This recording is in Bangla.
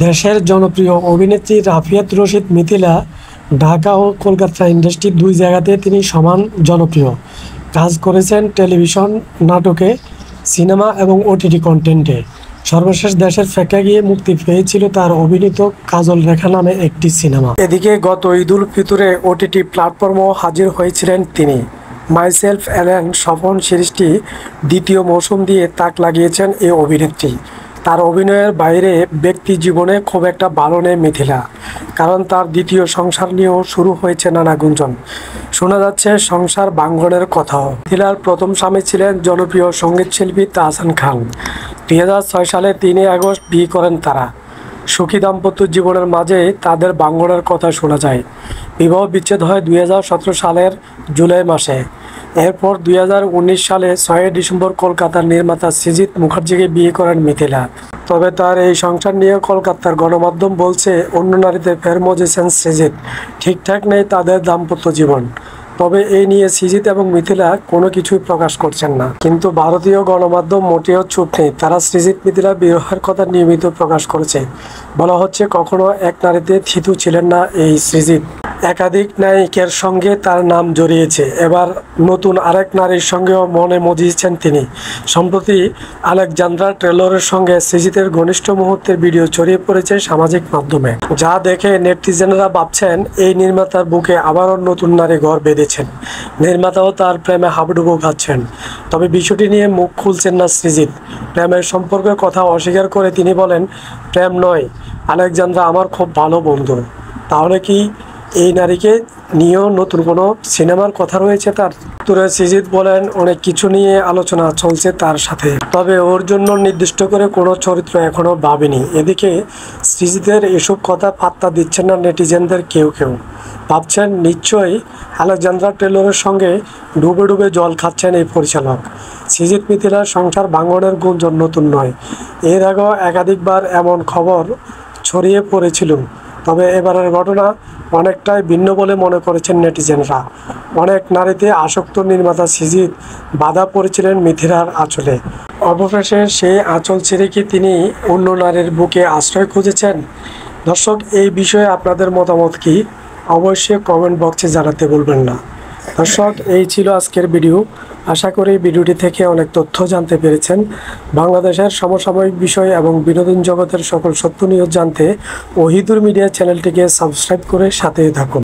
দেশের জনপ্রিয় অভিনেত্রী রাফিয়াত রশিদ মিথিলা ঢাকা ও কলকাতা ইন্ডাস্ট্রি দুই জায়গাতে তিনি সমান জনপ্রিয়। কাজ করেছেন টেলিভিশন, নাটকে, সিনেমা এবং ওটিটি কন্টেন্টে। সর্বশেষ দেশের প্রেক্ষাগৃহে মুক্তি পেয়েছিল তার অভিনীত কাজল রেখা নামে একটি সিনেমা। এদিকে গত ঈদুল ফিতরে ওটিটি প্ল্যাটফর্মেও হাজির হয়েছিলেন তিনি। মাইসেলফ অ্যালেন সফল সিরিজটি দ্বিতীয় মৌসুম দিয়ে তাক লাগিয়েছেন এই অভিনেত্রী। তার অভিনয়ের বাইরে ব্যক্তি জীবনে খুব একটা ভালো নেই মিথিলা, কারণ তার দ্বিতীয় সংসার নিয়েও শুরু হয়েছে নানা গুঞ্জন। শোনা যাচ্ছে সংসার ভাঙ্গনের কথাও। মিথিলার প্রথম স্বামী ছিলেন জনপ্রিয় সঙ্গীতশিল্পী তাহসান খান। 2006 সালে 3 আগস্ট বিয়ে করেন তারা। সুখী দাম্পত্য জীবনের মাঝে তাদের ভাঙ্গনের কথা শোনা যায়। বিবাহ বিচ্ছেদ হয় 2017 সালের জুলাই মাসে। এরপর 2019 সালে 6 ডিসেম্বর কলকাতার নির্মাতা সৃজিত মুখার্জিকে বিয়ে করেন মিথিলা। তবে তার এই সংসার নিয়ে কলকাতার গণমাধ্যম বলছে অন্য নারীতে ফের মজেছেন সৃজিত। ঠিকঠাক নেই তাদের দাম্পত্য জীবন। তবে এই নিয়ে সৃজিত এবং মিথিলা কোনো কিছুই প্রকাশ করছেন না। কিন্তু ভারতীয় গণমাধ্যম মোটেও চুপ নেই। তারা সৃজিত মিথিলা বিবাহের কথা নিয়মিত প্রকাশ করেছে। বলা হচ্ছে কখনো এক নারীতে থিতু ছিলেন না এই সৃজিত। একাধিক নায়িকার সঙ্গে তার নাম জড়িয়েছে। এবার নতুন আরেক নারীর সঙ্গেও মনে মজিয়েছেন তিনি। সম্প্রতি আলেকজান্দ্রা টেলরের সঙ্গে সৃজিতের ঘনিষ্ঠ মুহূর্তের ভিডিও ছড়িয়ে পড়েছে সামাজিক মাধ্যমে, যা দেখে নেটিজেনরা ভাবছেন এই নির্মাতার বুকে আবারও নতুন নারী ঘর বেঁধেছেন। নির্মাতাও তার প্রেমে হাবুডুবু খাচ্ছেন। তবে বিষয়টি নিয়ে মুখ খুলছেন না সৃজিত। প্রেমের সম্পর্কের কথা অস্বীকার করে তিনি বলেন, প্রেম নয়, আলেকজান্দ্রা আমার খুব ভালো বন্ধু। তাহলে কি এই নারীকে নিয়েও নতুন কোনো সিনেমার কথা রয়েছে তার? উত্তরে সৃজিত বলেন, অনেক কিছু নিয়ে আলোচনা চলছে তার সাথে, তবে ওর জন্য নির্দিষ্ট করে কোনো চরিত্র এখনও ভাবিনি। এদিকে সৃজিতের এসব কথা পাত্তা দিচ্ছেন না নেটিজেনদের কেউ কেউ। ভাবছেন নিশ্চয়ই আলেকজান্দ্রা টেলরের সঙ্গে ডুবে ডুবে জল খাচ্ছেন এই পরিচালক। সৃজিত মিথিলার সংসার ভাঙনের গুঞ্জন নতুন নয়। এর আগেও একাধিকবার এমন খবর ছড়িয়ে পড়েছিল। তবে এবারের ঘটনা অনেকটাই ভিন্ন বলে মনে করেছেন নেটিজেনরা। অনেক নারীতে আসক্ত নির্মাতা সৃজিত বাধা পড়েছিলেন মিথিলার আঁচলে। অবশেষে সেই আঁচল ছেড়ে কি তিনি অন্য নারীর বুকে আশ্রয় খুঁজেছেন? দর্শক, এই বিষয়ে আপনাদের মতামত কি? অবশ্যই কমেন্ট বক্সে জানাতে ভুলবেন না। দর্শক, এই ছিল আজকের ভিডিও। আশা করি ভিডিওটি থেকে অনেক তথ্য জানতে পেরেছেন। বাংলাদেশের সমসাময়িক বিষয় এবং বিনোদন জগতের সকল সত্য নিউজ জানতে ওহিদুর মিডিয়া চ্যানেলটিকে সাবস্ক্রাইব করে সাথে থাকুন।